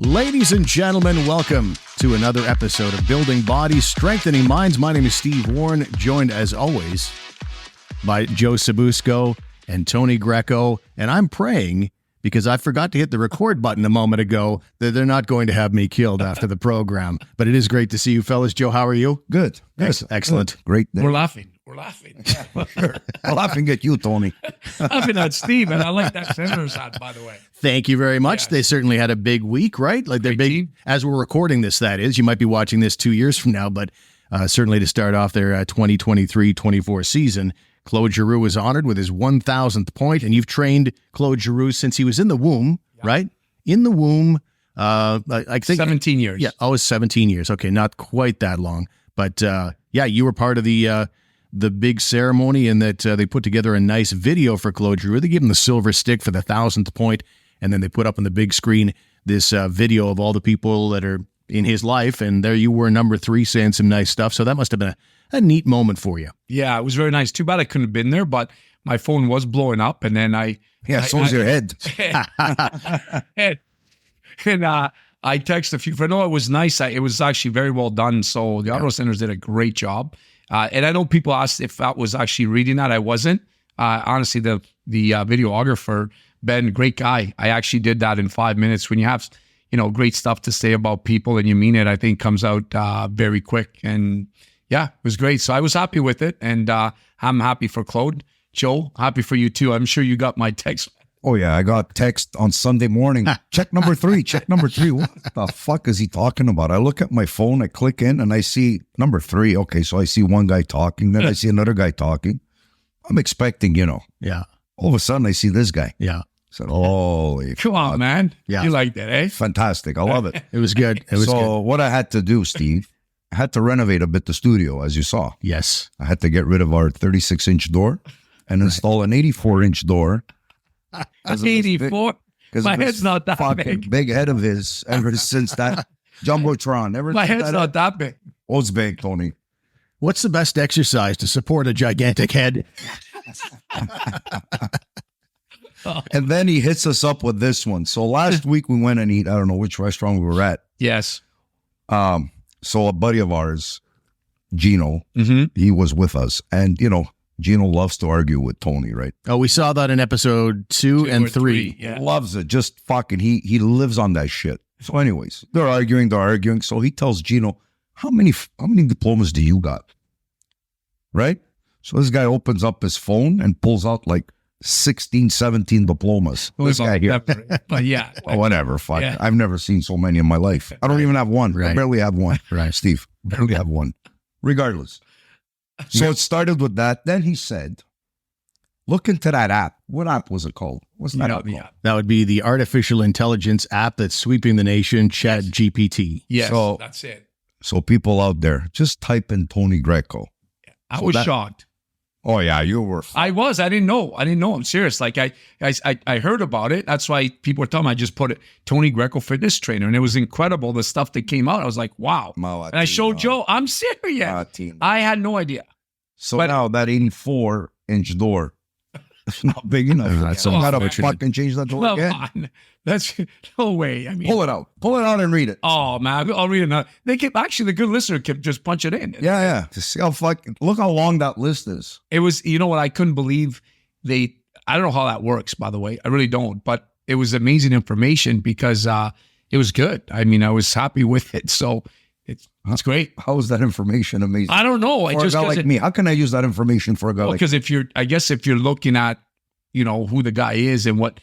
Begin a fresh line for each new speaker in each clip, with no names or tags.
Ladies and gentlemen, welcome to another episode of Building Bodies, Strengthening Minds. My name is Steve Warren, joined as always by Joe Sabusco and Tony Greco. And I'm praying, because I forgot to hit the record button a moment ago, that they're not going to have me killed after the program. But it is great to see you fellas. Joe, how are you?
Good.
Excellent.
Good. Great day.
We're laughing. We're
laughing at you, Tony.
laughing at Steve, and I like that Senators hat, by the way.
Thank you very much. Yes. They certainly had a big week, right? Like they're big team. As we're recording this, that is. You might be watching this 2 years from now, but certainly to start off their 2023-24 season, Claude Giroux was honored with his 1,000th point, and you've trained Claude Giroux since he was in the womb, right? In the womb, I think
17 years.
Yeah, 17 years. Okay, not quite that long, but yeah, you were part of the big ceremony, in that they put together a nice video for Claude Giroux. They gave him the silver stick for the 1,000th point, and then they put up on the big screen this video of all the people that are in his life, and there you were, number 3, saying some nice stuff. So that must have been a neat moment for you.
Yeah, it was very nice. Too bad I couldn't have been there, but my phone was blowing up, and then
so's your head.
and I texted a few friends. No, it was nice. It was actually very well done. So the Auto Centers did a great job. And I know people asked if I was actually reading that. I wasn't. Honestly, the videographer, Ben, great guy. I actually did that in 5 minutes. When you have, great stuff to say about people and you mean it, I think comes out very quick. And yeah, it was great. So I was happy with it. And I'm happy for Claude. Joe, happy for you too. I'm sure you got my text.
Oh, yeah. I got text on Sunday morning. Check number 3. Check number 3. What the fuck is he talking about? I look at my phone, I click in, and I see number 3. Okay, so I see one guy talking, then I see another guy talking. I'm expecting,
Yeah.
All of a sudden, I see this guy.
Yeah.
I said, holy
Come on, man.
Yeah.
You like that, eh?
Fantastic. I love it.
It was good. It was good.
What I had to do, Steve, I had to renovate a bit the studio, as you saw.
Yes.
I had to get rid of our 36-inch door and install an 84-inch door.
84. My head's not that big.
Big head of his ever since that Jumbotron.
My head's not that big.
Oh, it's big, Tony.
What's the best exercise to support a gigantic head?
And then he hits us up with this one. So last week we went and eat, I don't know which restaurant we were at.
Yes.
So a buddy of ours, Gino, he was with us. And, Gino loves to argue with Tony, right?
Oh, we saw that in episode 2 and 3.
Yeah.
Loves it. Just fucking, he lives on that shit. So anyways, they're arguing. So he tells Gino, how many diplomas do you got? Right? So this guy opens up his phone and pulls out like 16, 17 diplomas. This guy here.
But yeah.
Well, whatever. Fuck.
Yeah.
I've never seen so many in my life. I don't even have one.
Right.
I barely have one.
Right.
Steve, barely have one. Regardless. So it started with that. Then he said, look into that app. What app was it called? What's that app called?
That would be the artificial intelligence app that's sweeping the nation, Chat GPT.
Yes,
So-
that's it.
So people out there, just type in Tony Greco.
I was shocked.
Oh, yeah, you were.
I was. I didn't know. I'm serious. Like I heard about it. That's why people were telling me I just put it Tony Greco fitness trainer, and it was incredible the stuff that came out. I was like, wow. And I showed Joe. I'm serious. I had no idea.
So now that 84-inch door, it's not big enough.
That's
I gotta
unfortunate.
fucking change that door
Come
again.
on. That's no way. I mean,
Pull it out and read it.
oh man, I'll read it now. They kept the good listener kept just punch it in.
Yeah. To see how fucking look how long that list is.
It was. You know what? I couldn't believe I don't know how that works. By the way, I really don't. But it was amazing information because it was good. I mean, I was happy with it. So it's great.
How is that information amazing?
I don't know.
For a guy like me, how can I use that information for a guy like me?
Because if you're looking at, who the guy is and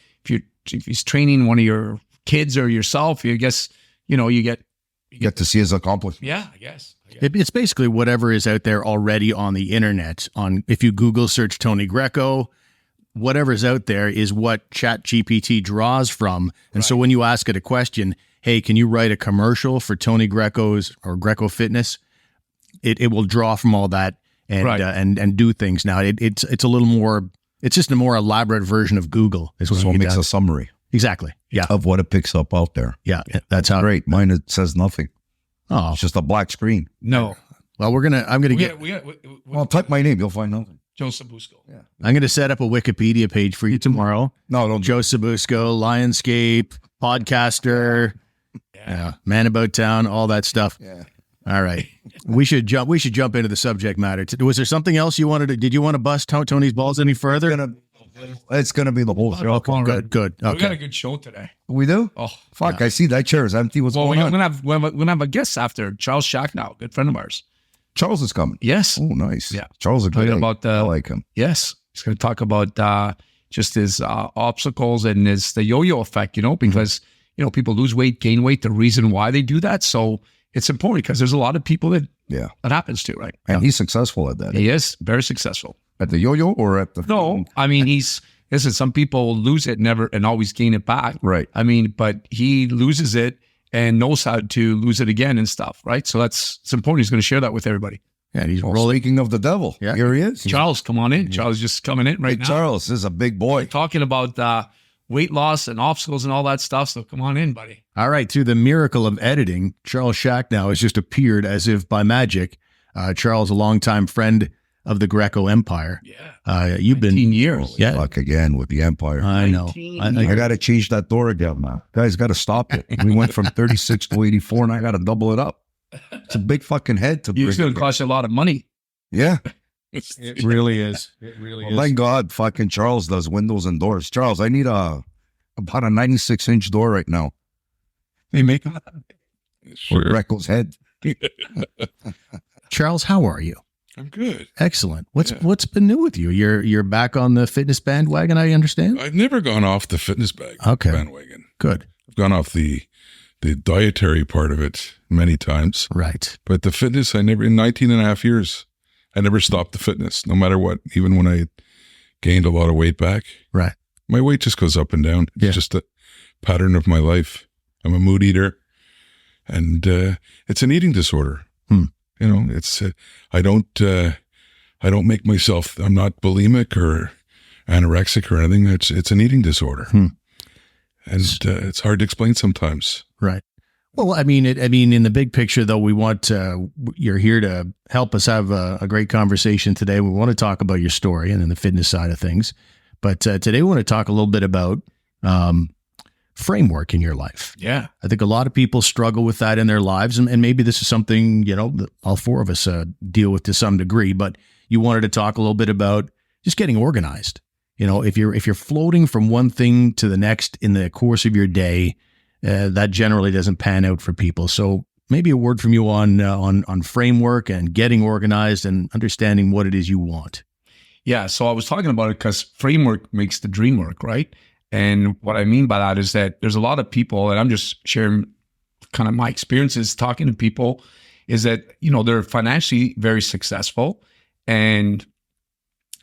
if he's training one of your kids or yourself, you guess, you
Get to see his accomplishment.
yeah, I guess.
It's basically whatever is out there already on the internet. If you Google search Tony Greco, whatever's out there is what Chat GPT draws from. And so when you ask it a question, hey, can you write a commercial for Tony Greco's or Greco Fitness? It will draw from all that and do things. Now it's a little more. It's just a more elaborate version of Google.
So it makes a summary.
Exactly. Yeah.
Of what it picks up out there.
Yeah. That's how.
Great. Mine, it says nothing.
Oh,
It's just a black screen.
No.
well, I'm going to get.
Well, type my name. You'll find nothing.
Joe Sabusco.
Yeah.
I'm going to set up a Wikipedia page for you tomorrow.
No, don't.
Joe Sabusco, Lionscape, podcaster, Yeah. Man About Town, all that stuff.
Yeah.
All right. We should jump into the subject matter. Was there something else you wanted to, did you want to bust Tony's balls any further?
It's gonna be the whole show.
Okay,
Good.
We got a
Okay.
good show today.
We do?
Oh,
Fuck, I see that chair is empty. What's
well,
going on?
we're gonna have a guest after, Charles Schachnow, good friend of ours.
Charles is coming.
Yes.
Oh, nice.
Yeah.
Charles is
Talking
good.
about
I like him.
Yes, he's going to talk about just his obstacles and the yo-yo effect, because, people lose weight, gain weight, the reason why they do that. So it's important because there's a lot of people that happens to, right?
And he's successful at that.
He is very successful.
At the yo-yo or at the...
No, I mean, listen, some people lose it and always gain it back.
Right.
I mean, but he loses it and knows how to lose it again and stuff, right? So it's important. He's going to share that with everybody.
Yeah, he's
Well,
rolling.
speaking of the devil, here he is.
Charles, come on in. Charles is just coming in right
Hey,
now.
Charles is a big boy.
Talking about weight loss and obstacles and all that stuff. So come on in, buddy.
All right. Through the miracle of editing, Charles Schachnow has just appeared as if by magic. Charles, a longtime friend of the Greco Empire.
Yeah.
You've
19
been
years.
Yeah.
Fuck again with the Empire.
I know.
19
I got to change that door again, man. Guys, got to stop it. We went from 36 to 84, and I got to double it up. It's a big fucking head to
It's going to cost you a lot of money.
Yeah.
It really is. It really
Well, thank God fucking Charles does windows and doors. Charles, I need about a 96-inch door right now.
They make
For Greco's head.
Charles, how are you?
I'm good.
Excellent. What's been new with you? You're back on the fitness bandwagon, I understand?
I've never gone off the fitness bandwagon.
Good.
I've gone off the dietary part of it many times,
Right.
but the fitness, in 19 and a half years, I never stopped the fitness, no matter what. Even when I gained a lot of weight back,
Right.
my weight just goes up and down. It's
Yeah.
just a pattern of my life. I'm a mood eater, and it's an eating disorder. It's I don't make myself. I'm not bulimic or anorexic or anything. It's an eating disorder, and it's hard to explain sometimes.
Right. Well, I mean, in the big picture, though, we want you're here to help us have a great conversation today. We want to talk about your story and then the fitness side of things, but today we want to talk a little bit about framework in your life.
Yeah.
I think a lot of people struggle with that in their lives, and maybe this is something that all four of us deal with to some degree. But you wanted to talk a little bit about just getting organized. If you're floating from one thing to the next in the course of your day, that generally doesn't pan out for people. So maybe a word from you on framework and getting organized and understanding what it is you want.
Yeah. So I was talking about it because framework makes the dream work, right? And what I mean by that is that there's a lot of people, and I'm just sharing kind of my experiences talking to people, is that, they're financially very successful. And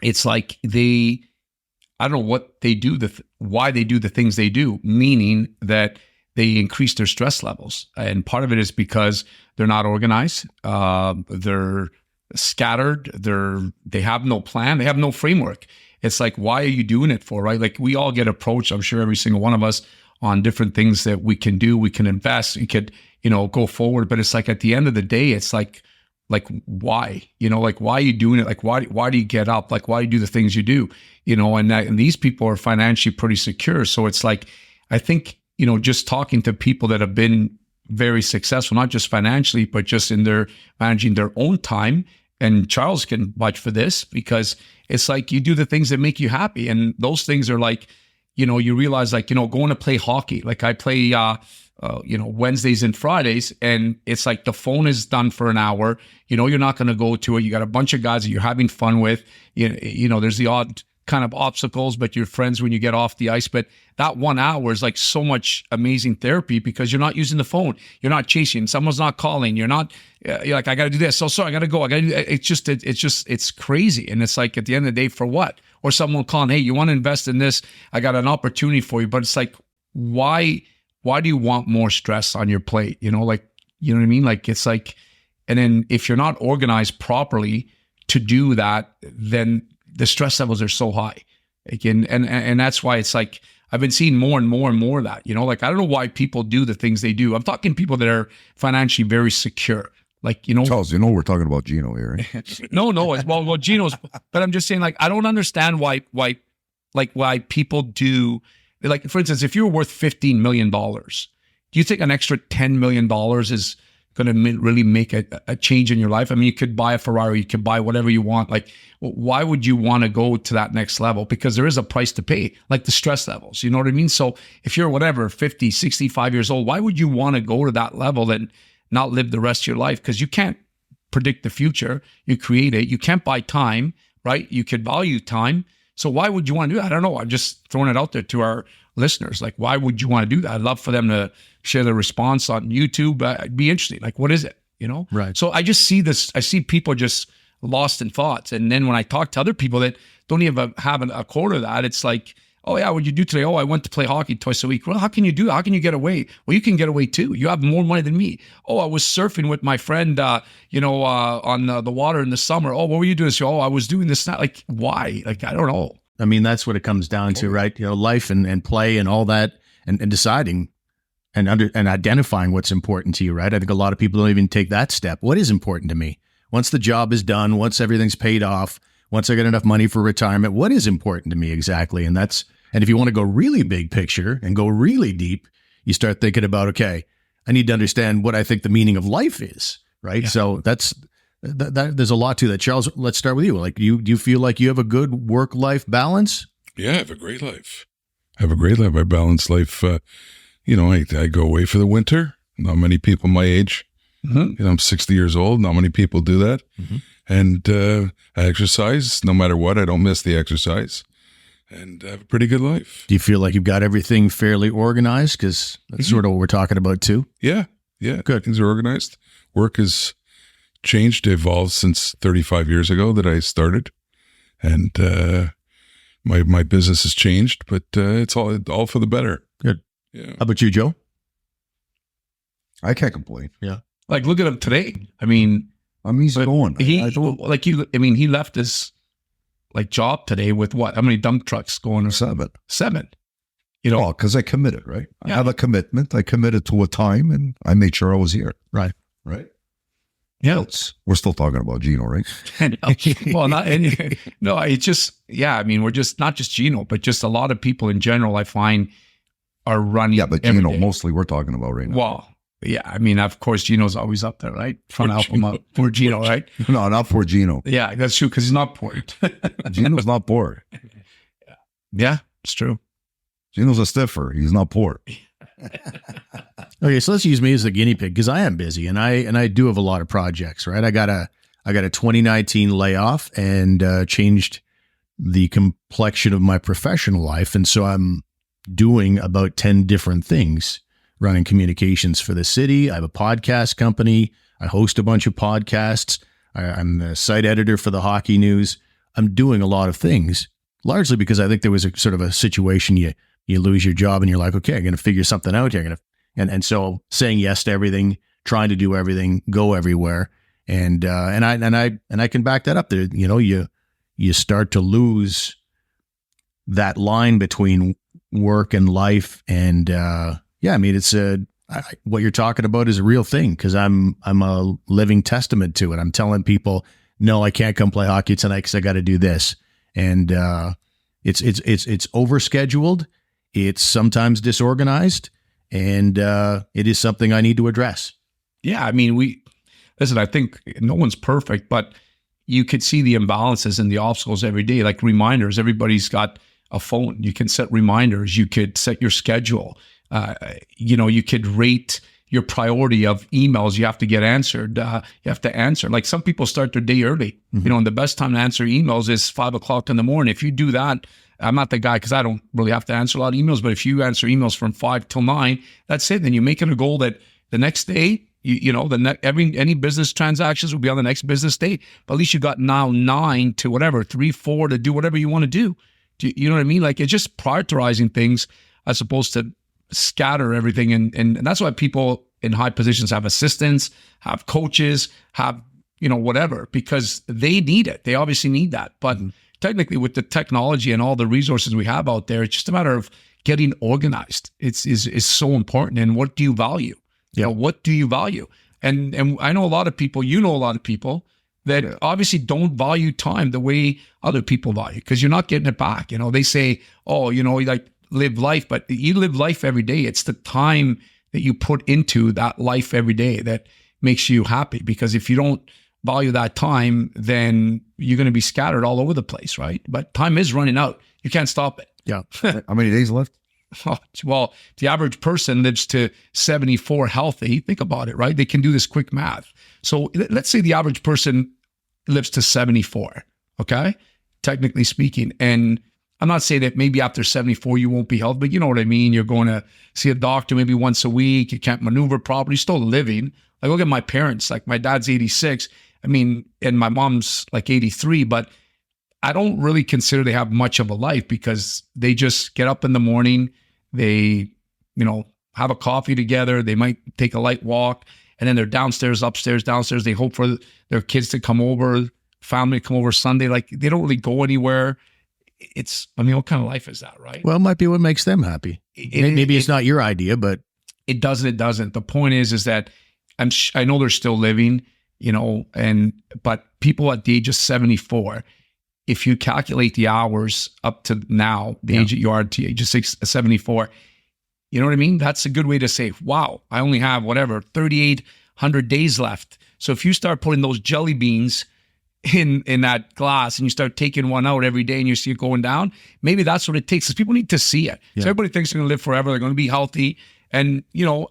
it's like I don't know what they do, why they do the things they do, meaning that they increase their stress levels. And part of it is because they're not organized. They're scattered. They have no plan. They have no framework. It's like, why are you doing it for, right? Like we all get approached, I'm sure every single one of us, on different things that we can do. We can invest, we could, go forward. But it's like at the end of the day, it's like why? Why are you doing it? Like why do you get up? Like why do you do the things you do? And these people are financially pretty secure. So it's like, I think, just talking to people that have been very successful, not just financially, but just in their managing their own time. And Charles can vouch for this because it's like you do the things that make you happy. And those things are like, you realize like, going to play hockey. Like I play, Wednesdays and Fridays, and it's like the phone is done for an hour. You're not going to go to it. You got a bunch of guys that you're having fun with. There's the odd kind of obstacles, but you're friends when you get off the ice. But that 1 hour is like so much amazing therapy because you're not using the phone. You're not chasing. Someone's not calling. You're not, you're like, I got to do this. So sorry, I got to go. I got to do that. It's crazy. And it's like at the end of the day, for what? Or someone calling, hey, you want to invest in this? I got an opportunity for you. But it's like, why do you want more stress on your plate? You know what I mean? Like, it's like, and then if you're not organized properly to do that, then the stress levels are so high. Again, and that's why it's like, I've been seeing more and more and more of that, I don't know why people do the things they do. I'm talking people that are financially very secure. Like,
Charles, we're talking about Gino here, right?
No, well, Gino's, but I'm just saying, like, I don't understand why people do, like, for instance, if you were worth $15 million, Do you think an extra $10 million is going to really make a change in your life? I mean, you could buy a Ferrari, you could buy whatever you want. Like, why would you want to go to that next level? Because there is a price to pay, like the stress levels. You know what I mean? So if you're whatever, 50, 65 years old, why would you want to go to that level and not live the rest of your life? Because you can't predict the future. You create it. You can't buy time, right? You could value time. So why would you want to do that? I don't know. I'm just throwing it out there to our listeners. Like, why would you want to do that? I'd love for them to share their response on YouTube. It'd be interesting. Like, what is it? You know?
Right.
So I just see this. I see people just lost in thoughts. And then when I talk to other people that don't even have a quarter of that, it's like, oh yeah, what'd you do today? Oh, I went to play hockey twice a week. Well, how can you do that? How can you get away? Well, you can get away too. You have more money than me. Oh, I was surfing with my friend, on the water in the summer. Oh, what were you doing? So, oh, I was doing this. Not like, why? Like, I don't know.
I mean, that's what it comes down to, right? You know, life and play and all that, and deciding and identifying what's important to you, right? I think a lot of people don't even take that step. What is important to me? Once the job is done, once everything's paid off, once I get enough money for retirement, what is important to me exactly? And if you want to go really big picture and go really deep, you start thinking about, okay, I need to understand what I think the meaning of life is, right? Yeah. So there's a lot to that. Charles, let's start with you. Like, do you feel like you have a good work-life balance?
Yeah, I have a great life. I balance life. I go away for the winter. Not many people my age. Mm-hmm. I'm 60 years old. Not many people do that. Mm-hmm. And I exercise no matter what. I don't miss the exercise. And I have a pretty good life.
Do you feel like you've got everything fairly organized? Because that's sort of what we're talking about too.
Yeah. Good. Things are organized. Work has changed, evolved since 35 years ago that I started. And my business has changed, but it's all for the better.
Good.
Yeah. How
about you, Joe?
I can't complain.
Yeah.
Like, look at him today. I mean,
he's going.
He left his job today with what? How many dump trucks going?
7.
Because
I committed, right? Yeah. I have a commitment. I committed to a time, and I made sure I was here.
Right.
Yeah.
We're still talking about Gino, right?
Well, it's just, yeah. I mean, we're just not just Gino, but just a lot of people in general, I find, are running.
Yeah, but Gino, mostly we're talking about right now.
Well, yeah. I mean, of course, Gino's always up there, right? Front alpha for Gino, right?
No, not for Gino.
Yeah, that's true, because he's not poor.
Gino's not poor.
Yeah, it's true.
Gino's a stiffer. He's not poor.
Okay, so let's use me as the guinea pig, because I am busy and I do have a lot of projects, right? I got a 2019 layoff and changed the complexion of my professional life, and so I'm doing about 10 different things, running communications for the city. I have a podcast company. I host a bunch of podcasts. I'm the site editor for the Hockey News. I'm doing a lot of things, largely because I think there was a sort of a situation you lose your job and you're like, okay, I'm going to figure something out here. And so saying yes to everything, trying to do everything, go everywhere. And I can back that up there. You start to lose that line between work and life. And, it's what you're talking about is a real thing, because I'm a living testament to it. I'm telling people, no, I can't come play hockey tonight because I got to do this. And, it's overscheduled. It's sometimes disorganized, and it is something I need to address.
Yeah, I mean, I think no one's perfect, but you could see the imbalances and the obstacles every day, like reminders. Everybody's got a phone. You can set reminders. You could set your schedule. You could rate your priority of emails you have to get answered. You have to answer. Like, some people start their day early, mm-hmm. And the best time to answer emails is 5:00 in the morning. If you do that, I'm not the guy, because I don't really have to answer a lot of emails, but if you answer emails from 5 till 9, that's it. Then you make it a goal that the next day, any business transactions will be on the next business day. But at least you got now 9 to whatever, 3, 4 to do whatever you want to do. You know what I mean? Like, it's just prioritizing things as opposed to scatter everything. And that's why people in high positions have assistants, have coaches, have, whatever, because they need it. They obviously need that. But technically, with the technology and all the resources we have out there, it's just a matter of getting organized. It's so important. And what do you value?
Yeah.
What do you value? And I know a lot of people, a lot of people that obviously don't value time the way other people value, because you're not getting it back. They say, oh, you live life, but you live life every day. It's the time that you put into that life every day that makes you happy. Because if you don't value that time, then you're going to be scattered all over the place, right? But time is running out. You can't stop it.
Yeah.
How many days left?
Well, if the average person lives to 74 healthy, think about it, right? They can do this quick math. So let's say the average person lives to 74, okay? Technically speaking. And I'm not saying that maybe after 74 you won't be healthy, but you know what I mean? You're going to see a doctor maybe once a week. You can't maneuver properly. You're still living. Like, look at my parents. Like, my dad's 86. I mean, and my mom's like 83, but I don't really consider they have much of a life because they just get up in the morning. They, have a coffee together. They might take a light walk, and then they're downstairs, upstairs, downstairs. They hope for their kids to come over, family to come over Sunday. Like, they don't really go anywhere. What kind of life is that, right?
Well, it might be what makes them happy. Maybe it's not your idea, but
it doesn't. The point is that I know they're still living, but people at the age of 74, if you calculate the hours up to now, the age that you are at the age of 74, you know what I mean? That's a good way to say, wow, I only have 3,800 days left. So if you start putting those jelly beans in that glass and you start taking one out every day and you see it going down, maybe that's what it takes, because people need to see it. Yeah. So everybody thinks they're going to live forever. They're going to be healthy. And,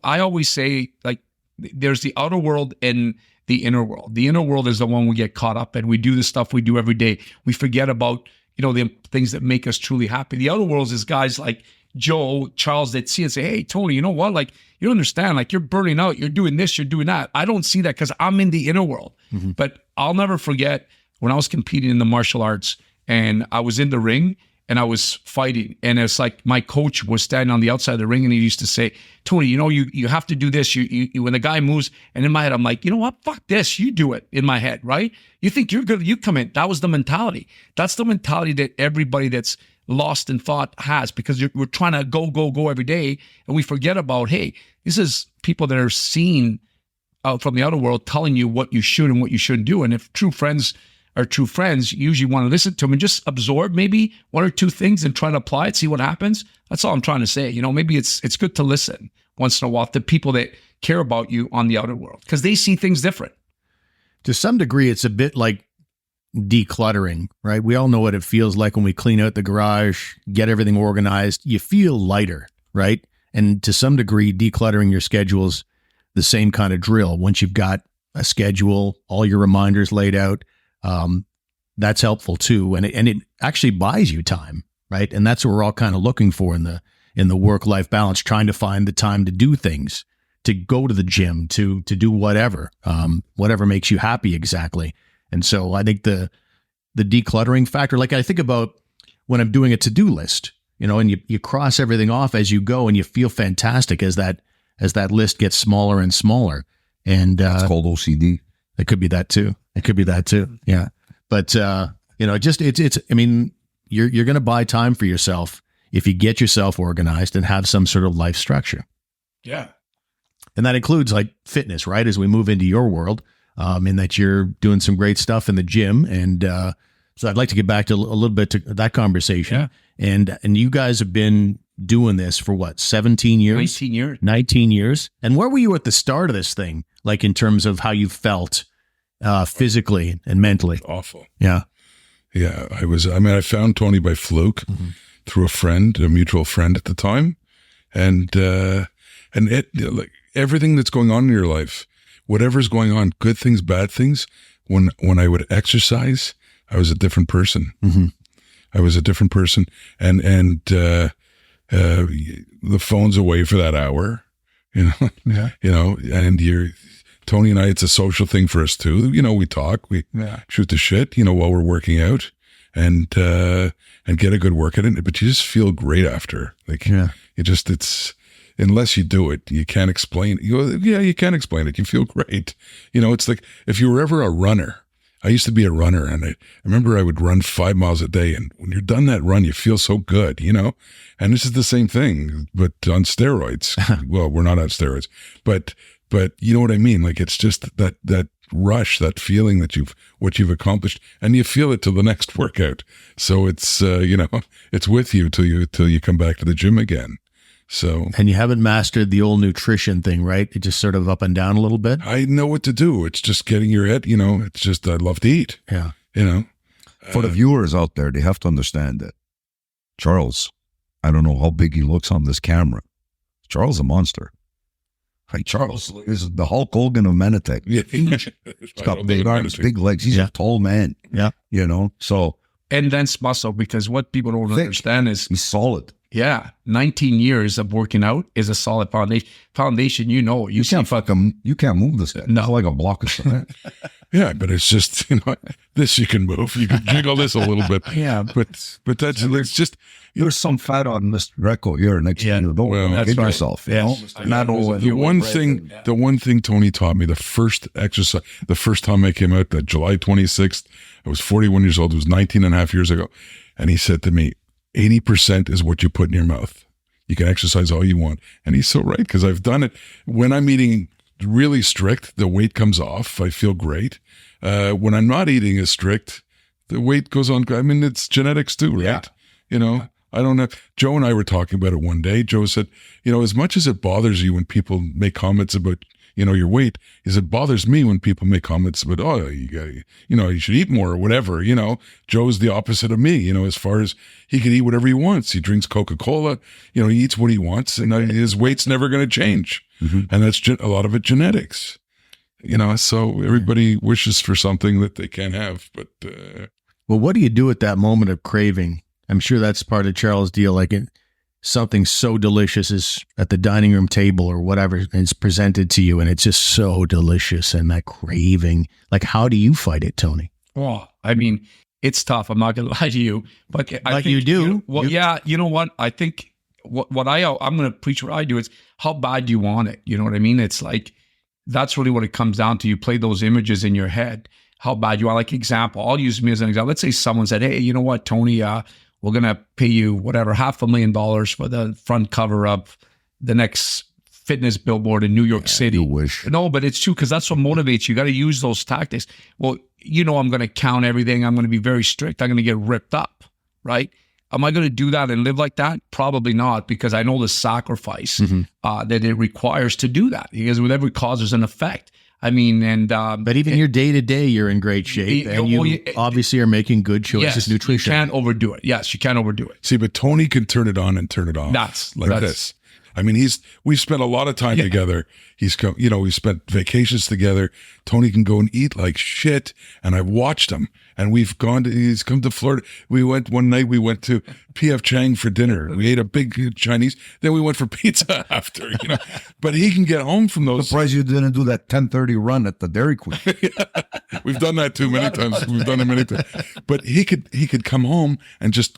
I always say, like, there's the outer world and the inner world. The inner world is the one we get caught up in. We do the stuff we do every day. We forget about, the things that make us truly happy. The outer world is guys like Joe, Charles, that see and say, hey, Tony, you know what? Like, you don't understand. Like, you're burning out. You're doing this. You're doing that. I don't see that because I'm in the inner world. Mm-hmm. But I'll never forget when I was competing in the martial arts and I was in the ring and I was fighting. And it's like my coach was standing on the outside of the ring and he used to say, Tony, you have to do this. You when the guy moves, and in my head, I'm like, you know what? Fuck this. You do it in my head, right? You think you're good. You come in. That was the mentality. That's the mentality that everybody that's lost in thought has, because we're trying to go every day. And we forget about, hey, this is people that are seen out from the outer world telling you what you should and what you shouldn't do. And if true friends are true friends, you usually want to listen to them and just absorb maybe one or two things and try to apply it, see what happens. That's all I'm trying to say. Maybe it's good to listen once in a while to people that care about you on the outer world, because they see things different.
To some degree, it's a bit like decluttering, right? We all know what it feels like when we clean out the garage, get everything organized. You feel lighter, right? And to some degree, decluttering your schedule's the same kind of drill. Once you've got a schedule, all your reminders laid out, that's helpful too. And it actually buys you time, right? And that's what we're all kind of looking for in the work-life balance, trying to find the time to do things, to go to the gym, to do whatever makes you happy exactly. And so I think the decluttering factor, like I think about when I'm doing a to-do list, and you cross everything off as you go and you feel fantastic as that list gets smaller and smaller. And
it's called OCD.
It could be that too. Yeah. But you're going to buy time for yourself if you get yourself organized and have some sort of life structure.
Yeah.
And that includes like fitness, right? As we move into your world, in that you're doing some great stuff in the gym. And so I'd like to get back to a little bit to that conversation. Yeah. And you guys have been doing this for what, 17 years? 19 years. And where were you at the start of this thing? Like in terms of how you felt physically and mentally?
Awful.
Yeah.
Yeah. I found Tony by fluke through a mutual friend at the time. And it, like everything that's going on in your life, whatever's going on, good things, bad things, when I would exercise, I was a different person. Mm-hmm. I was a different person. And the phone's away for that hour,
Yeah.
And Tony and I, it's a social thing for us too. We talk, we shoot the shit, while we're working out and get a good work at it. But you just feel great after. Like, it's, unless you do it, you can't explain it. You can't explain it. You feel great. It's like if you were ever a runner. I used to be a runner, and I remember I would run 5 miles a day. And when you're done that run, you feel so good, And this is the same thing, but on steroids. Well, we're not on steroids, but you know what I mean? Like, it's just that rush, that feeling that what you've accomplished, and you feel it till the next workout. So it's it's with you till you come back to the gym again. So
And you haven't mastered the old nutrition thing, right? It just sort of up and down a little bit.
I know what to do. It's just getting your head, it's just, I love to eat,
Yeah.
For the viewers out there, they have to understand that Charles, I don't know how big he looks on this camera. Charles is a monster. Like Charles is the Hulk Hogan of Menatech.
Yeah.
He's got big arms, big legs. He's a tall man.
Yeah.
So
And dense muscle, because what people don't
Thick.
understand is,
he's solid.
19 years of working out is a solid foundation. You see
You can't move this guy.
No.
It's like a block of cement.
Yeah, but it's just, this you can move. You can jiggle this a little bit.
Yeah.
But it's just,
There's some fat on Mr. Greco here next to you. Don't
well,
get
that's right.
yourself. You
Yeah.
know? Not all
the one thing Tony taught me, the first time I came out, that July 26th, I was 41 years old. It was 19 and a half years ago. And he said to me, 80% is what you put in your mouth. You can exercise all you want. And he's so right, because I've done it. When I'm eating really strict, the weight comes off. I feel great. When I'm not eating as strict, the weight goes on. I mean, it's genetics too, right?
Yeah.
I don't know. Joe and I were talking about it one day. Joe said, as much as it bothers you when people make comments about, your weight, it bothers me when people make comments about, oh, you should eat more or whatever. Joe's the opposite of me, as far as he can eat whatever he wants. He drinks Coca-Cola, he eats what he wants, and his weight's never going to change. Mm-hmm. And that's a lot of it genetics, so everybody wishes for something that they can't have. But,
Well, what do you do at that moment of craving? I'm sure that's part of Charles' deal. Like something so delicious is at the dining room table or whatever, and it's presented to you, and it's just so delicious, and that craving. Like, how do you fight it, Tony?
Well, I mean, it's tough. I'm not going to lie to you, but I think
you do.
You know what? I think I'm going to preach what I do is, how bad do you want it? You know what I mean? It's like, that's really what it comes down to. You play those images in your head. How bad you are. Like, example, I'll use me as an example. Let's say someone said, hey, you know what, Tony, we're going to pay you whatever, $500,000 for the front cover of the next fitness billboard in New York City.
You wish.
No, but it's true, because that's what motivates you. You got to use those tactics. Well, I'm going to count everything. I'm going to be very strict. I'm going to get ripped up, right? Am I going to do that and live like that? Probably not, because I know the sacrifice that it requires to do that, because with every cause there's an effect. I mean,
but even your day to day, you're in great shape, and you obviously are making good choices.
Yes,
nutrition.
You can't overdo it. Yes, you can't overdo it.
See, but Tony can turn it on and turn it off.
That's
this. I mean, we've spent a lot of time together. He's come, we've spent vacations together. Tony can go and eat like shit. And I've watched him, and he's come to Florida. One night we went to P.F. Chang for dinner. We ate a big Chinese. Then we went for pizza after, but he can get home from those.
Surprised you didn't do that 10:30 run at the Dairy Queen.
We've done that too many times. We've done it many times, but he could come home and just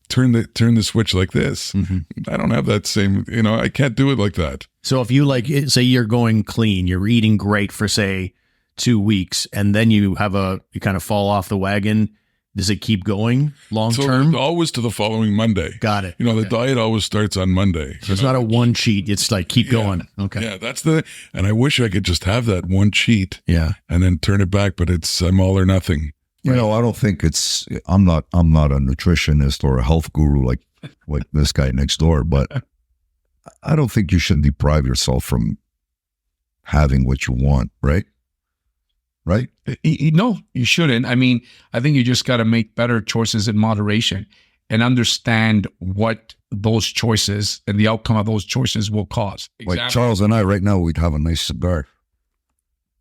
turn the switch like this. Mm-hmm. I don't have that same, I can't do it like that.
So if you say you're going clean, you're eating great for say 2 weeks, and then you kind of fall off the wagon, does it keep going long term?
Always to the following Monday.
Got it.
The diet always starts on Monday.
So it's not a one cheat. It's like keep going. Okay.
Yeah, and I wish I could just have that one cheat.
Yeah.
And then turn it back, but I'm all or nothing.
I don't think I'm not a nutritionist or a health guru like this guy next door, but I don't think you should deprive yourself from having what you want, right? Right?
No, you shouldn't. I mean, I think you just got to make better choices in moderation and understand what those choices and the outcome of those choices will cause.
Like Charles and I right now, we'd have a nice cigar.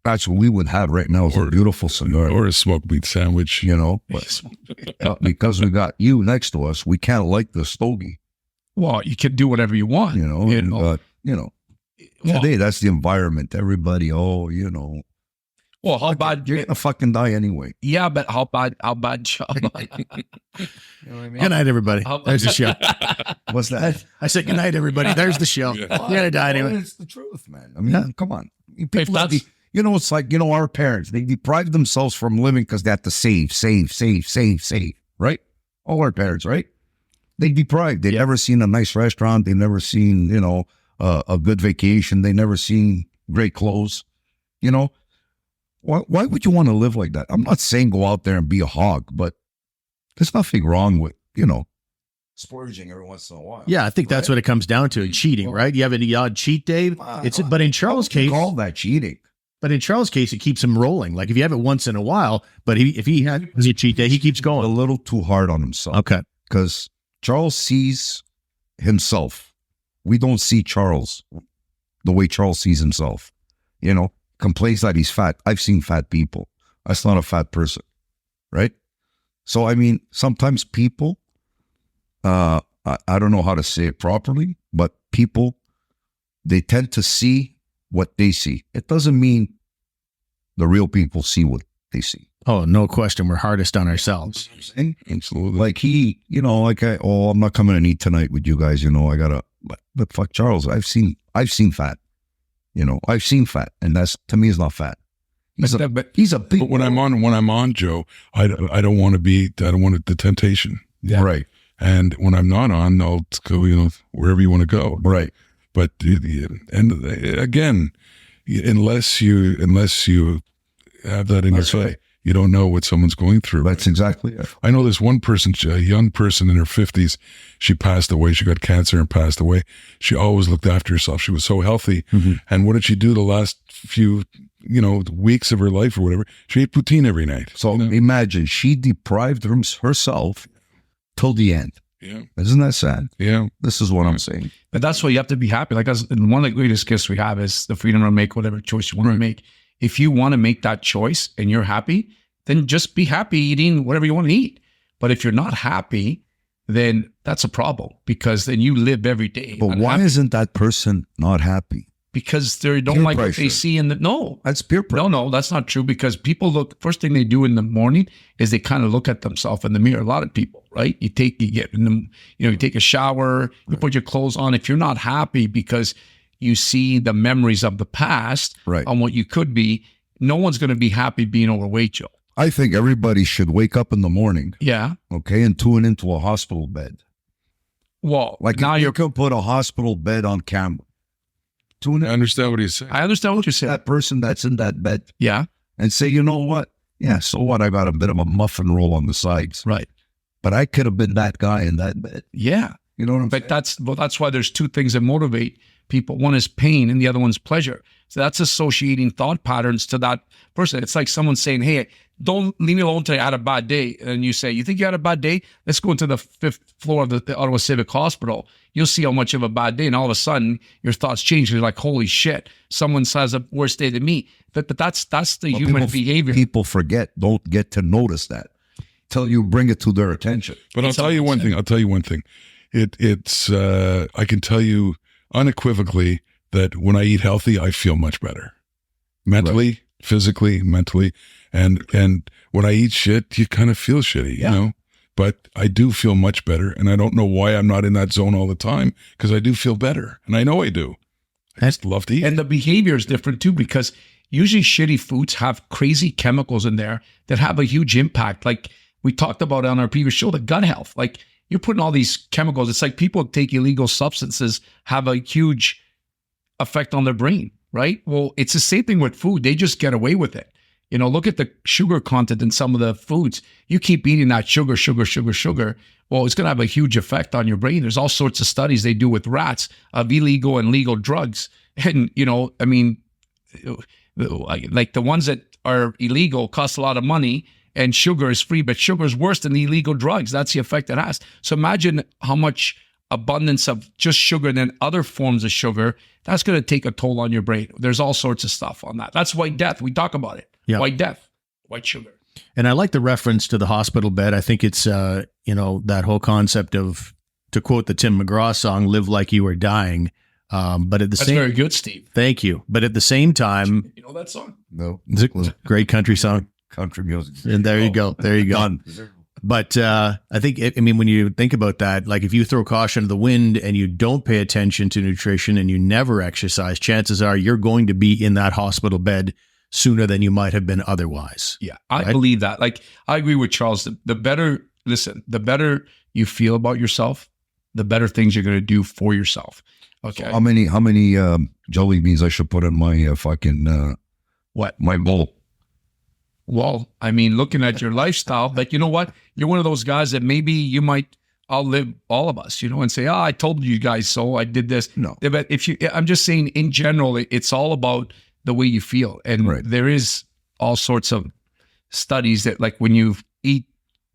That's what we would have right now is a beautiful cigar.
Or a smoked meat sandwich.
But because we got you next to us, we can't like the stogie.
Well, you can do whatever you want.
Today that's the environment. Everybody,
well, how bad
you're gonna fucking die anyway.
Yeah, but how bad job?
Good night, everybody. There's the show.
What's that?
I said good night, everybody. There's the show. You're gonna die anyway.
It's the truth, man. I mean, come on. It's like, our parents, they deprived themselves from living because they had to save, right? All our parents, right? They deprived. They'd never seen a nice restaurant. They'd never seen, a good vacation. They never seen great clothes. Why would you want to live like that? I'm not saying go out there and be a hog, but there's nothing wrong with, splurging every once in a while.
Yeah, I think that's what it comes down to. Cheating, right? You have any odd cheat day. But in Charles' case,
call that cheating.
But in Charles' case, it keeps him rolling. Like if you have it once in a while, but if he has a cheat day, he keeps
A
going.
little too hard on himself.
Okay.
Because Charles sees himself. We don't see Charles the way Charles sees himself. You know, complains that he's fat. I've seen fat people. That's not a fat person, right? So, I mean, sometimes people, I don't know how to say it properly, but people, they tend to see what they see. It doesn't mean the real people see what they see.
Oh, no question. We're hardest on ourselves.
Absolutely.
Like he, you know, like I'm not coming and eat tonight with you guys. You know, I gotta. But fuck Charles. I've seen fat. You know, I've seen fat, and that's to me is not fat. He's a big.
But when I'm on, Joe, I don't want the temptation.
Yeah. Right.
And when I'm not on, I'll go, you know, wherever you want to go.
Right.
But and again, unless you have that in your face, you don't know what someone's going through.
That's exactly it.
I know this one person, a young person in her 50s, she passed away. She got cancer and passed away. She always looked after herself. She was so healthy.
Mm-hmm.
And what did she do the last few, weeks of her life or whatever? She ate poutine every night.
So imagine she deprived herself till the end.
Yeah.
Isn't that sad?
Yeah.
This is what I'm saying.
But that's why you have to be happy. Like one of the greatest gifts we have is the freedom to make whatever choice you want to make. If you want to make that choice and you're happy, then just be happy eating whatever you want to eat. But if you're not happy, then that's a problem because then you live every day.
But why isn't that person not happy?
Because they don't
Peer
like
pressure.
what they see in the, no.
That's peer pressure.
No, that's not true because people first thing they do in the morning is they kind of look at themselves in the mirror. A lot of people, right? You take a shower, you put your clothes on. If you're not happy because you see the memories of the past on what you could be, no one's going to be happy being overweight, Joe.
I think everybody should wake up in the morning,
Yeah.
okay, and tune into a hospital bed.
Well,
Like
now
you can put a hospital bed on camera. Tune
I
in
understand what he's saying.
I understand what you're saying.
that person that's in that bed
Yeah.
and say, you know what? Yeah, so what? I got a bit of a muffin roll on the sides,
Right.
but I could have been that guy in that bed.
Yeah.
You know what I'm
But
saying?
that's why there's two things that motivate people. One is pain and the other one's pleasure. So that's associating thought patterns to that person. It's like someone saying, hey, don't leave me alone till I had a bad day. And you say, you think you had a bad day? Let's go into the 5th floor of the Ottawa Civic Hospital. You'll see how much of a bad day. And all of a sudden, your thoughts change. You're like, holy shit, someone has a worse day than me. But that's the human behavior.
People don't get to notice that till you bring it to their attention.
But I'll tell you one thing. It's I can tell you unequivocally that when I eat healthy, I feel much better. Mentally, physically, mentally. And when I eat shit, you kind of feel shitty, you know? But I do feel much better. And I don't know why I'm not in that zone all the time because I do feel better. And I know I do. I just love to eat.
And the behavior is different too, because usually shitty foods have crazy chemicals in there that have a huge impact. Like we talked about on our previous show, the gut health. Like you're putting all these chemicals. It's like people take illegal substances, have a huge effect on their brain, right? Well, it's the same thing with food. They just get away with it. You know, look at the sugar content in some of the foods. You keep eating that sugar. Well, it's going to have a huge effect on your brain. There's all sorts of studies they do with rats of illegal and legal drugs. And, I mean, like the ones that are illegal cost a lot of money and sugar is free, but sugar is worse than the illegal drugs. That's the effect it has. So imagine how much abundance of just sugar than other forms of sugar, that's going to take a toll on your brain. There's all sorts of stuff on that. That's white death. We talk about it.
Yeah.
White death, white sugar.
And I like the reference to the hospital bed. I think it's, that whole concept of, to quote the Tim McGraw song, live like you are dying. But at the
That's
same,
very good, Steve.
Thank you. But at the same time,
You know that song?
No.
it's a great country song.
Country music.
And there you go. There you go.
Done.
But I think, when you think about that, like if you throw caution to the wind and you don't pay attention to nutrition and you never exercise, chances are you're going to be in that hospital bed sooner than you might have been otherwise.
Yeah, I believe that. Like, I agree with Charles. The better you feel about yourself, the better things you're going to do for yourself. Okay.
So how many jelly beans I should put in my my bowl?
Well, looking at your lifestyle, but you know what? You're one of those guys that maybe you might outlive all of us, and say, I told you guys so, I did this.
No.
But I'm just saying in general, it's all about the way you feel. And
Right.
there is all sorts of studies that like when you eat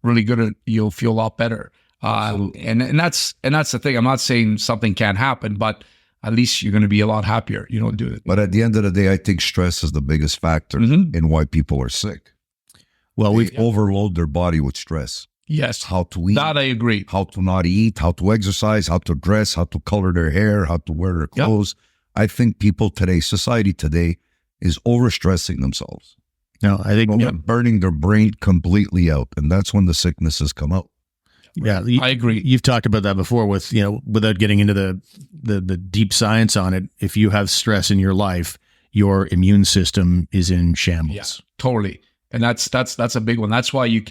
really good, you'll feel a lot better. And that's the thing. I'm not saying something can't happen, but at least you're going to be a lot happier, do it.
But at the end of the day, I think stress is the biggest factor in why people are sick.
Well,
They overload their body with stress.
Yes.
How to eat,
That I agree.
how to not eat, how to exercise, how to dress, how to color their hair, how to wear their clothes. I think people today, society today, is overstressing themselves.
no, I think
Burning their brain completely out. And that's when the sicknesses come out.
yeah,
I agree.
You've talked about that before with, without getting into the deep science on it. If you have stress in your life, your immune system is in shambles.
Yeah, totally. And that's a big one. That's why you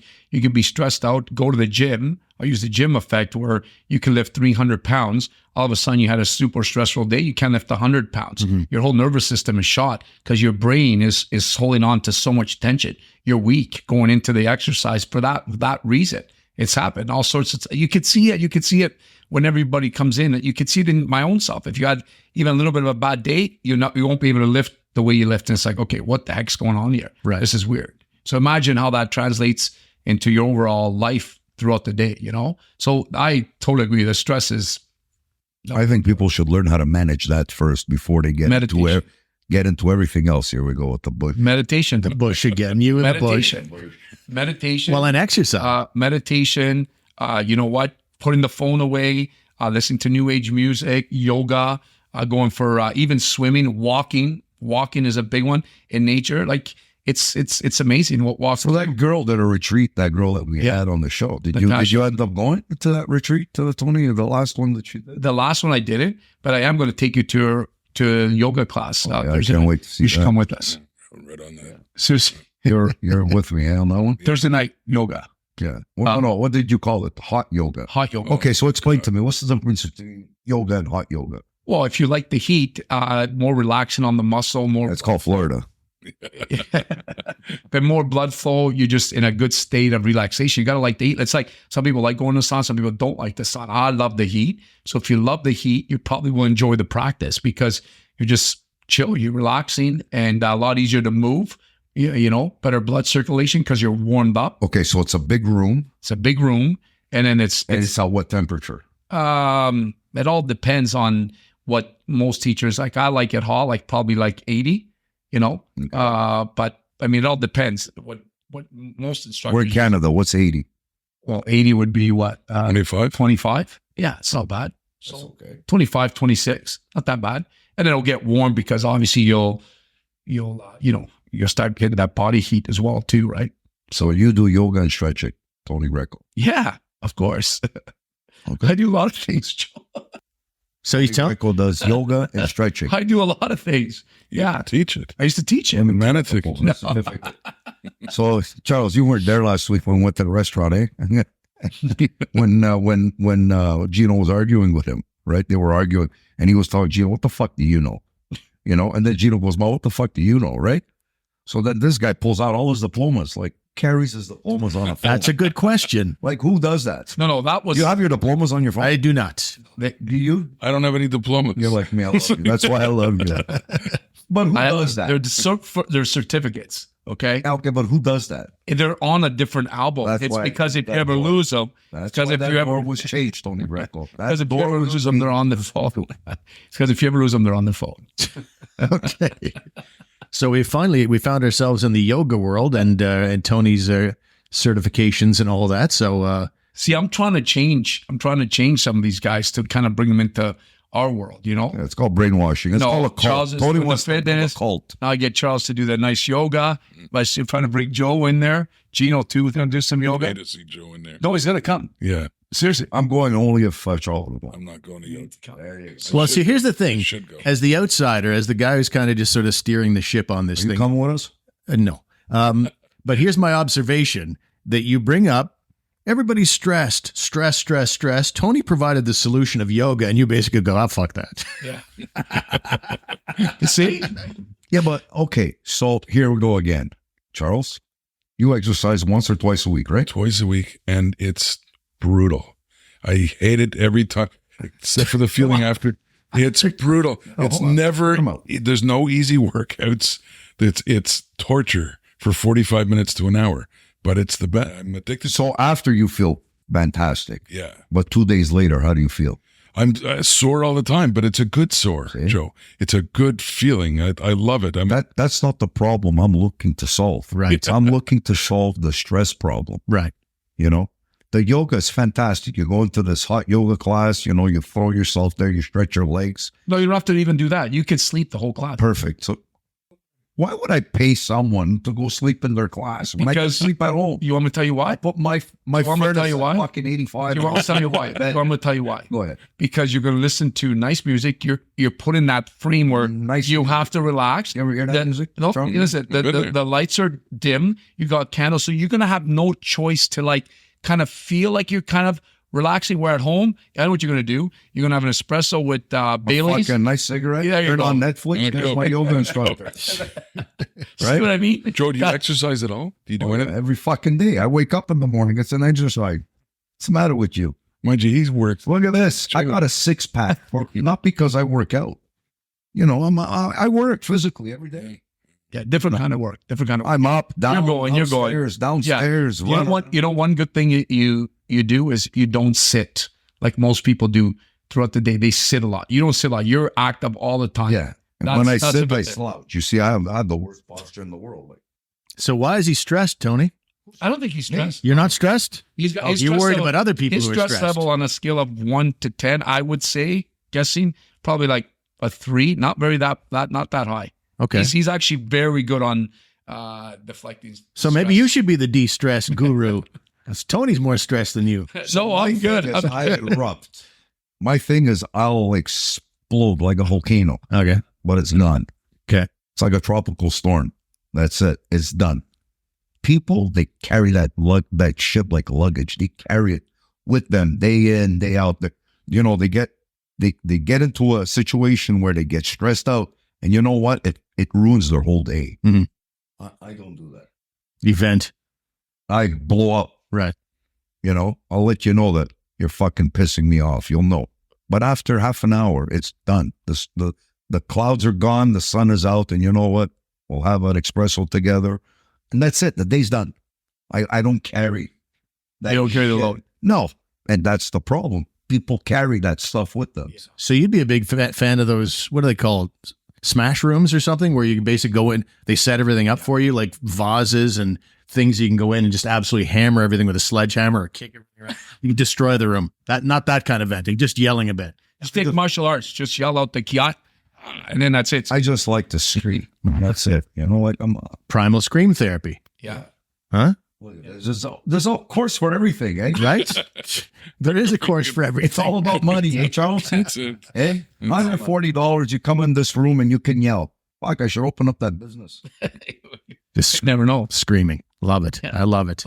can be stressed out, go to the gym. I use the gym effect where you can lift 300 pounds. All of a sudden you had a super stressful day. You can't lift 100 pounds. Your whole nervous system is shot because your brain is holding on to so much tension. You're weak going into the exercise for that reason. It's happened. All sorts of, you could see it. You could see it when everybody comes in. You could see it in my own self. If you had even a little bit of a bad day, you won't be able to lift the way you lift. And it's like, okay, what the heck's going on here?
Right.
This is weird. So imagine how that translates into your overall life throughout the day, So I totally agree. The stress is.
I think people should learn how to manage that first before they get into everything else. Here we go with the bush.
Meditation.
The bush again. You and the bush.
Meditation.
Well, and exercise.
Meditation. You know what? Putting the phone away, listening to new age music, yoga, going for even swimming, walking. Walking is a big one in nature. Like it's amazing what walks.
So that girl at a retreat, that girl that we had on the show, did you end up going to that retreat, to the Tony, the last one that you did?
The last one I didn't, but I am going to take you to a yoga class.
I can't wait to see
you should
that.
come with us.
Right on that.
Seriously.
You're with me on that one?
Thursday night yoga.
Yeah. Well, no, what did you call it? Hot yoga.
Hot yoga.
Okay, so explain to me, what's the difference between yoga and hot yoga?
Well, if you like the heat, more relaxing on the muscle, more.
It's called Florida.
But more blood flow, you're just in a good state of relaxation. You got to like the heat. It's like some people like going to the sun, some people don't like the sun. I love the heat. So if you love the heat, you probably will enjoy the practice because you're just chill, you're relaxing and a lot easier to move, better blood circulation because you're warmed up.
Okay, so it's a big room.
It's a big room. And then it's
at what temperature?
It all depends on what most teachers like. I like it hot, like probably like 80.
Okay.
But I mean, it all depends. What most instructors.
We're in Canada. What's 80?
Well, 80 would be what?
25?
25? Yeah, it's not bad. So
That's okay.
25, 26, not that bad. And then it'll get warm because obviously you'll start getting that body heat as well too, right?
So you do yoga and stretching, Tony Greco.
Yeah, of course.
Okay.
I do a lot of things, Joe.
So he's telling.
Greco does yoga and stretching.
I do a lot of things. Yeah.
Teach it.
I used to teach him.
Manitic.
So Charles, you weren't there last week when we went to the restaurant, eh? when Gino was arguing with him, right? They were arguing, and he was telling Gino, "What the fuck do you know?" And then Gino goes, "Well, what the fuck do you know?" Right? So then this guy pulls out all his diplomas, like carries his diplomas on a phone.
That's a good question.
Like, who does that?
No, that was.
You have your diplomas on your phone?
I do not.
Do you?
I don't have any diplomas.
You're like me. I love you. That's why I love you. But who does that?
They're certificates, okay?
Okay, but who does that?
They're on a different album.
That's
It's
why-
because if you
that
ever
door-
lose them,
That's
because
why
if
that
you ever
door was changed, Tony Greco.
because if you ever lose them, they're on the phone. It's because if you ever lose them, they're on the phone.
Okay. So we found ourselves in the yoga world and Tony's certifications and all that. So
See, I'm trying to change some of these guys to kind of bring them into our world,
Yeah, it's called brainwashing. It's
No,
called a cult.
Charles is
Tony
doing
wants
the
to build a
fitness.
cult.
Now I get Charles to do that nice yoga. But I'm still trying to bring Joe in there. Gino too is going to do some
I
yoga.
to see Joe in there.
No, he's going to come.
Yeah,
Seriously.
I'm going only if Charles will go.
I'm not going to yoga.
well, see, here's the thing.
Should go.
As the outsider, as the guy who's kind of just sort of steering the ship on this
Are you
thing.
coming with us?
No. But here's my observation that you bring up. Everybody's stressed. Tony provided the solution of yoga, and you basically go, "Oh, fuck that."
Yeah. See?
Yeah, but okay. So here we go again. Charles, you exercise once or twice a week, right?
Twice a week, and it's brutal. I hate it every time, except for the feeling after. It's brutal. It's never, there's no easy workouts. It's torture for 45 minutes to an hour, but it's the best. I'm addicted.
So after you feel fantastic.
Yeah.
But 2 days later, how do you feel?
I'm sore all the time, but it's a good sore, Joe. It's a good feeling. I love it.
That's not the problem I'm looking to solve.
Right.
I'm looking to solve the stress problem.
Right.
You know, the yoga is fantastic. You go into this hot yoga class, you know, you throw yourself there, you stretch your legs.
No, you don't have to even do that. You could sleep the whole class.
Perfect. So why would I pay someone to go sleep in their class when I can
Because-
sleep at home?
You want me to tell you why?
But my
You want me to
furnace
tell you
is
why?
fucking 85.
You want me to tell you why? You want me to tell you why?
Go ahead.
Because you're going to listen to nice music. You're put in that frame where
Nice
you
music.
have to relax.
You ever hear that
The-
music?
No,
Charlie?
listen. The lights are dim. You got candles, so you're going to have no choice to like kind of feel like you're kind of relaxing. Where at home, I know what you're going to do. You're going to have an espresso with Bailey's.
Fucking nice cigarette.
Yeah, there you
Turn
go.
on Netflix. That's my yoga instructor.
See
Right?
what I mean?
Joe, do you exercise at all? Do you do anything?
Every fucking day. I wake up in the morning. It's an exercise. What's the matter with you?
Mind you, he's worked.
Look at this. I got a 6-pack. Not because I work out. You know, I work physically every day.
Yeah, different kind of work. Different kind of work.
I'm up, down,
You're going.
upstairs, downstairs.
You know one good thing you do is you don't sit like most people do throughout the day. They sit a lot. You don't sit a lot. You're active all the time.
Yeah. And
That's-
when I
that's a
sit,
good
I
thing.
slouch. You see, I have the worst posture in the world. Like,
So why is he stressed, Tony?
I don't think he's stressed.
You're not stressed?
He's got.
Oh,
his
you're
stress
worried
level-
about other people
His
who are
stress
stressed.
level on a scale of 1 to 10, I would say, guessing probably like a 3. Not very not that high.
Okay.
He's actually very good on deflecting.
So maybe you should be the de-stress guru. 'Cause Tony's more stressed than you.
No, I'm good.
Yes, I erupt. My thing is, I'll explode like a volcano,
Okay.
but it's gone.
Okay.
It's like a tropical storm. That's it. It's done. People, they carry that shit like luggage. They carry it with them day in, day out. You know, they get into a situation where they get stressed out, and you know what? It ruins their whole day.
Mhm.
I don't do that.
Event.
I blow up.
Right.
You know, I'll let you know that you're fucking pissing me off. You'll know. But after half an hour, it's done. The clouds are gone. The sun is out. And you know what? We'll have an espresso together. And that's it. The day's done. I don't carry that.
You don't carry the
shit.
load.
No. And that's the problem. People carry that stuff with them.
So you'd be a big fan of those, what are they called? Smash rooms or something, where you can basically go in, they set everything up for you, like vases and things you can go in and just absolutely hammer everything with a sledgehammer or kick everything around. You can destroy the room. Not that kind of venting, just yelling a bit.
Just take martial arts. Just yell out the kiat, and then that's it.
I just like to scream. That's it. You know, like
Primal scream therapy.
Yeah.
Huh?
there's a course for everything, eh?
Right? There is a course for everything.
It's all about money, eh, Charles?
That's it.
Eh? $140, you come in this room and you can yell. Fuck, I should open up that business.
Just
Never know.
screaming. Love it. I love it.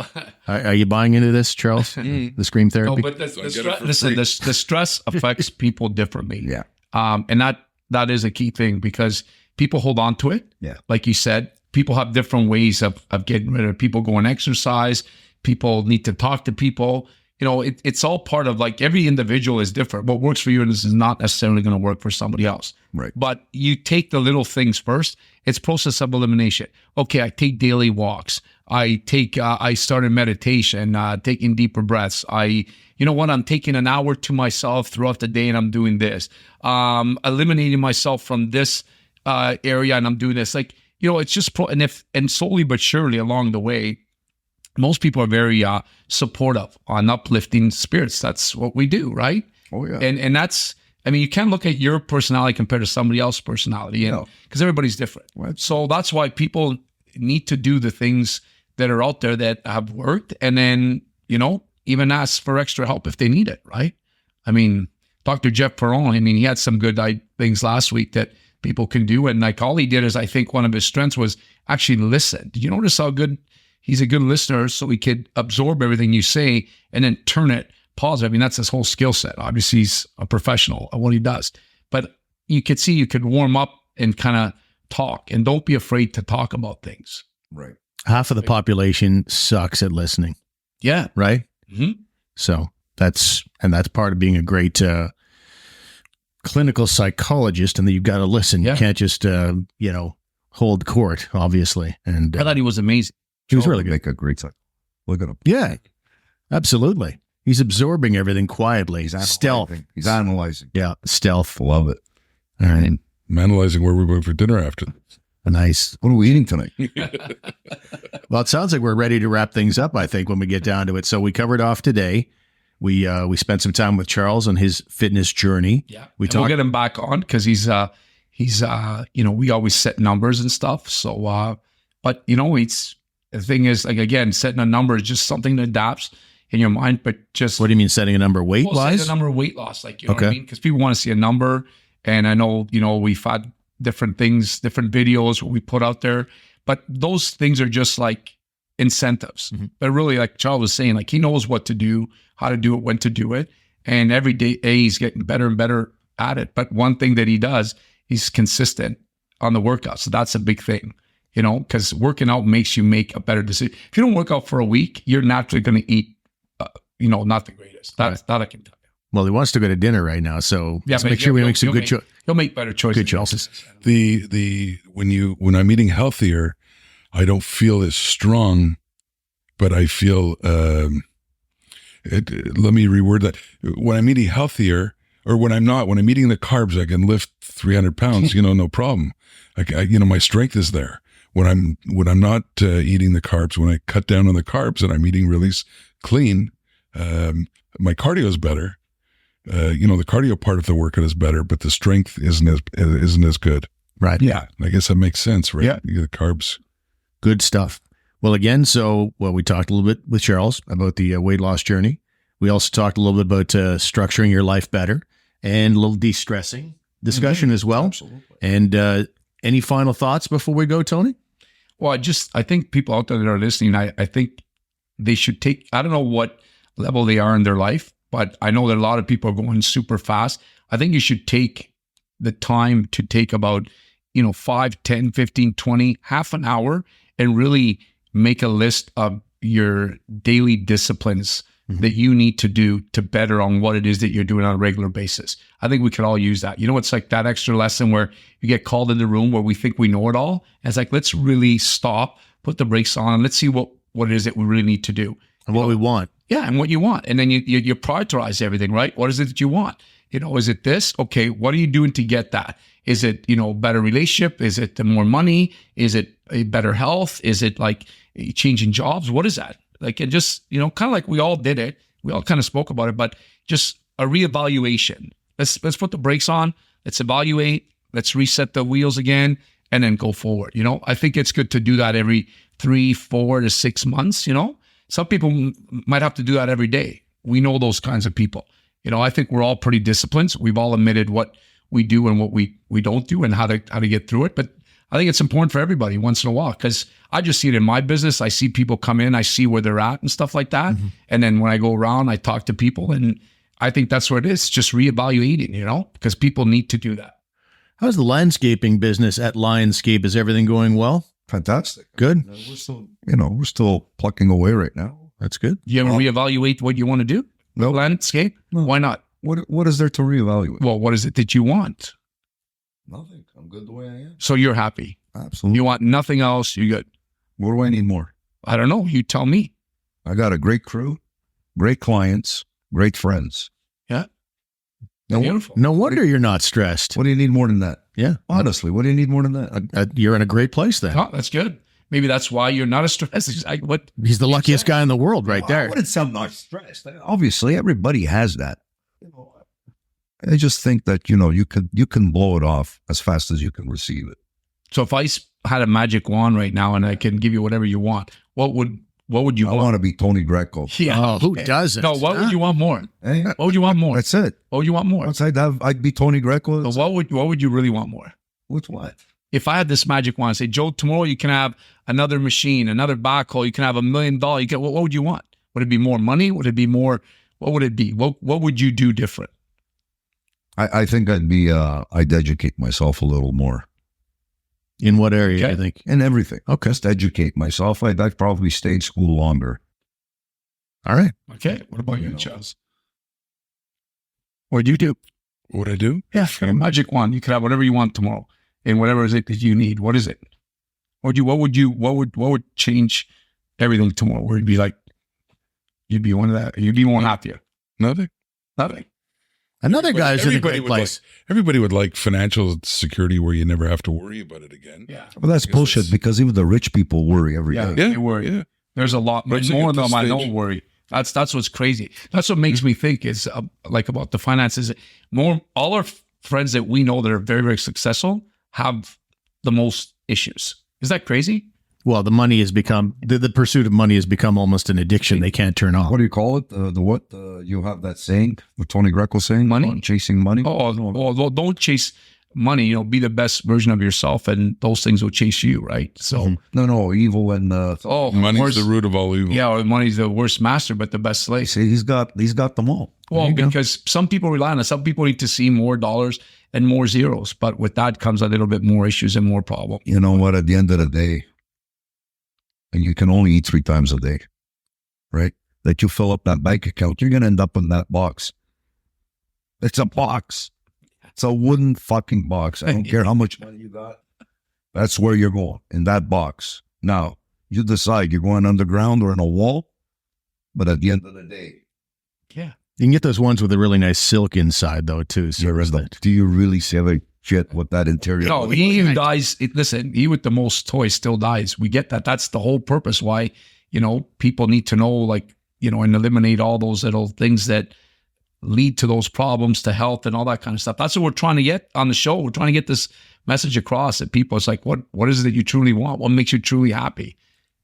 Are you buying into this, Charles? The scream
No,
therapy?
but
I get it for
listen,
free.
the stress affects people differently.
Yeah.
And that is a key thing because people hold on to it.
Yeah.
Like you said, people have different ways of getting rid of it. People go and exercise. People need to talk to people. You know, it's all part of, like, every individual is different. What works for you is not necessarily going to work for somebody else.
Right.
But you take the little things first. It's process of elimination. Okay, I take daily walks. I started meditation, taking deeper breaths. You know what? I'm taking an hour to myself throughout the day and I'm doing this. Eliminating myself from this area and I'm doing this. Like, you know, it's just and slowly but surely along the way, most people are very supportive on uplifting spirits. That's what we do, right?
Oh, yeah.
And that's, I mean, you can't look at your personality compared to somebody else's personality, and because everybody's different.
Right.
So that's why people need to do the things that are out there that have worked, and then, you know, even ask for extra help if they need it, right? I mean, Dr. Jeff Perron, I mean, he had some good things last week that people can do, and like all he did is, I think one of his strengths was actually listen. Did you notice how good he's a good listener? So he could absorb everything you say and then turn it positive. I mean, that's his whole skill set. Obviously, he's a professional at what he does. But you could see you could warm up and kind of talk, and don't be afraid to talk about things.
Right.
Half of the population sucks at listening,
Yeah.
right?
Mhm.
So That's part of being a great clinical psychologist, and that you've got to listen.
Yeah.
You can't just hold court, obviously. And
I thought he was amazing.
he was really good.
Make a great side. Look at him.
Yeah, absolutely. He's absorbing everything quietly. Stealth.
He's analyzing.
Yeah, stealth.
Love it.
All right.
I'm analyzing where we're going for dinner after.
Nice.
What are we eating tonight?
Well, it sounds like we're ready to wrap things up, I think, when we get down to it. So we covered off today. We spent some time with Charles on his fitness journey.
Yeah,
We'll
get him back on because he's we always set numbers and stuff. So, but it's the thing is, like, again, setting a number is just something that adapts in your mind. But just
What do you mean, setting a number weight wise?
setting a number of weight loss, like, you know what I
Okay.
mean? Because people want to see a number, and I know we've had different things, different videos we put out there, but those things are just like incentives.
Mhm.
But really, like Charles was saying, like, he knows what to do, how to do it, when to do it, and every day he's getting better and better at it. But one thing that he does, he's consistent on the workout. So that's a big thing, because working out makes you make a better decision. If you don't work out for a week, you're naturally going to eat, not the greatest. That I can tell you.
Well, he wants to go to dinner right now, so let's
but
make sure we
you'll-
make some
you'll
good
make-
choices.
You'll make better choices.
Good choices.
When I'm eating healthier, I don't feel as strong, but I feel. Let me reword that. When I'm eating healthier, or when I'm not, when I'm eating the carbs, I can lift 300 pounds. No problem. My strength is there. When I'm not eating the carbs, when I cut down on the carbs and I'm eating really clean, my cardio is better. The cardio part of the workout is better, but the strength isn't as good.
Right.
Yeah.
I guess that makes sense, right?
Yeah.
The carbs.
Good stuff. Well, again, we talked a little bit with Charles about the weight loss journey. We also talked a little bit about structuring your life better and a little de-stressing discussion as well.
Absolutely.
And any final thoughts before we go, Tony?
Well, I think people out there that are listening, I think they should take, I don't know what level they are in their life, but I know that a lot of people are going super fast. I think you should take the time to take about, 5, 10, 15, 20, half an hour and really make a list of your daily disciplines that you need to do to better on what it is that you're doing on a regular basis. I think we could all use that. It's like that extra lesson where you get called in the room where we think we know it all. And it's like, let's really stop, put the brakes on, and let's see what it is that we really need to do.
And what we want.
Yeah, and what you want. And then you prioritize everything, right? What is it that you want? Is it this? Okay, what are you doing to get that? Is it, better relationship? Is it more money? Is it a better health? Is it like changing jobs? What is that? Like, it just, kind of like we all did it. We all kind of spoke about it, but just a reevaluation. Let's put the brakes on. Let's evaluate. Let's reset the wheels again and then go forward. I think it's good to do that every 3, 4 to 6 months. Some people might have to do that every day. We know those kinds of people. I think we're all pretty disciplined. We've all admitted what we do and what we don't do and how to get through it. But I think it's important for everybody once in a while, because I just see it in my business. I see people come in, I see where they're at and stuff like that. And then when I go around, I talk to people, and I think that's what it is, just reevaluating, because people need to do that.
How's the landscaping business at Lionscape? Is everything going well?
Fantastic.
Good.
We're still plucking away right now.
That's good.
Do you ever reevaluate what you want to do?
No.
Landscape? Why not?
What is there to reevaluate?
Well, what is it that you want?
Nothing. I'm good the way I am.
So you're happy.
Absolutely.
You want nothing else. You're good.
What do I need more?
I don't know. You tell me.
I got a great crew, great clients, great friends.
Yeah.
No,
Beautiful.
No wonder you're not stressed.
what do you need more than that?
Yeah.
Honestly, what do you need more than that?
You're in a great place then.
Oh, that's good. Maybe that's why you're not as stressed. What?
He's the luckiest guy in the world right
I
there.
wouldn't say I'm not stressed. Obviously, everybody has that. I just think that you can blow it off as fast as you can receive it.
So if I had a magic wand right now and I can give you whatever you want, what would you
I
want?
want to be Tony Greco.
Yeah.
Oh, who doesn't?
No, what would you want more?
Hey,
What would you want more?
that's it.
What would you want more?
Once I'd be Tony Greco.
So what would you really want more?
With what?
If I had this magic wand, say, Joe, tomorrow you can have another machine, another backhoe, you can have $1 million. What would you want? Would it be more money? Would it be more? What would it be? What would you do different?
I think I'd educate myself a little more
In what area,
Okay.
I think?
in everything.
Okay.
Just educate myself. I'd probably stay in school longer.
All right.
Okay. What about you, Charles? What'd you do?
What I do?
Yeah, a magic wand. You could have whatever you want tomorrow, and whatever is it that you need. What is it? What would change everything tomorrow? Where you'd be like, you'd be one of that. You'd be more happier.
Nothing.
Another guy's in a
Everybody
great
would
place.
everybody would like financial security where you never have to worry about it again.
Yeah.
Well, that's
Because
bullshit
it's-
because even the rich people worry every day.
Yeah, they worry.
Yeah.
There's a lot
But
more
at
of them.
this
I
stage-
don't worry. That's what's crazy. That's what makes me think is like about the finances. More all our friends that we know that are very, very successful have the most issues. Is that crazy?
Well, the money has become the pursuit of money has become almost an addiction they can't turn off.
What do you call it? You have that saying, the Tony Greco saying,
Money?
about chasing money.
Oh, don't chase money. Be the best version of yourself, and those things will chase you, right? So,
No, evil and
Money's
worst-
the root of all evil.
Yeah, money's the worst master, but the best slave.
see, he's got them all.
Well, because some people rely on it. Some people need to see more dollars and more zeros, but with that comes a little bit more issues and more problem.
You know what? At the end of the day, and you can only eat 3 times a day, right? That you fill up that bank account, you're gonna end up in that box. It's a box. It's a wooden fucking box. I don't care how much money you got. That's where you're going, in that box. Now, you decide you're going underground or in a wall, but at the end of the day,
Yeah.
You can get those ones with a really nice silk inside, though, too. So
there is that. Do you really save a shit with that interior?
No, he who dies, listen, he with the most toys still dies. We get that. That's the whole purpose why, people need to know, and eliminate all those little things that lead to those problems to health and all that kind of stuff. That's what we're trying to get on the show. We're trying to get this message across that people, it's like, what is it that you truly want? What makes you truly happy?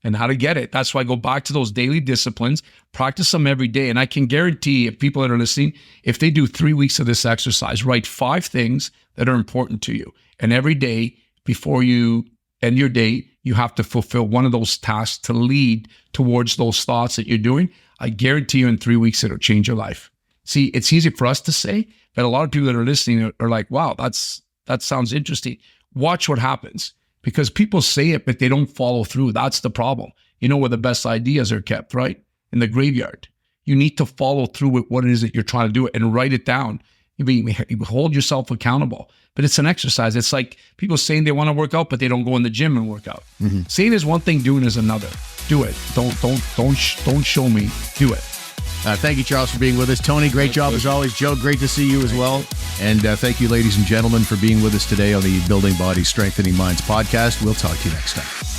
And how to get it. That's why I go back to those daily disciplines, practice them every day. And I can guarantee if people that are listening, if they do 3 weeks of this exercise, write 5 things that are important to you. And every day before you end your day, you have to fulfill one of those tasks to lead towards those thoughts that you're doing. I guarantee you in 3 weeks, it'll change your life. See, it's easy for us to say, but a lot of people that are listening are like, wow, that sounds interesting. Watch what happens. Because people say it, but they don't follow through. That's the problem. Where the best ideas are kept, right? In the graveyard. You need to follow through with what it is that you're trying to do and write it down. You hold yourself accountable. But it's an exercise. It's like people saying they want to work out, but they don't go in the gym and work out. Mm-hmm. Saying is one thing, doing is another. Do it. Don't show me. Do it.
Thank you, Charles, for being with us. Tony, great job as always. Joe, great to see you as well. And thank you, ladies and gentlemen, for being with us today on the Building Bodies, Strengthening Minds podcast. We'll talk to you next time.